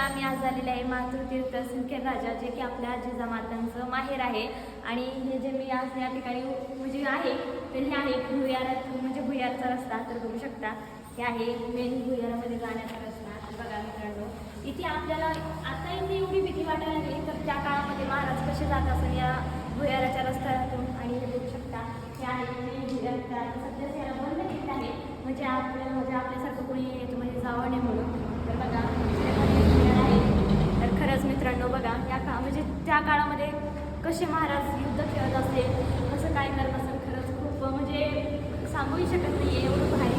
आम्ही आज आलेले आहे मातृतीर्थ सिंदखेड राजा, जे की आपल्या जिजामातांचं माहेर आहे. आणि हे जे मी आज या ठिकाणी म्हणजे आहे तर हे आहे भुयारात, म्हणजे भुयारचा रस्ता तर बघू शकता. हे आहे मेन भुयारामध्ये जाण्याचा रस्ता. बघा मित्रांनो, इथे आपल्याला आता इथे एवढी भीती वाटायला लागली, तर त्या काळामध्ये महाराज कसे जात असेल या भुयाराच्या रस्त्यातून. आणि हे बघू शकता हे आहे मेन भुयारचा. सध्या याला बंद केलं आहे, म्हणजे आपल्यासारखं कोणी येतं म्हणजे जावं नाही म्हणून. तर बघा आहे. तर खरंच मित्रांनो बघा या म्हणजे त्या काळामध्ये कसे महाराज युद्ध खेळत असेल, कसं काय करत असेल, खरंच खूप म्हणजे सांगूही शकत नाही एवढं बाहेर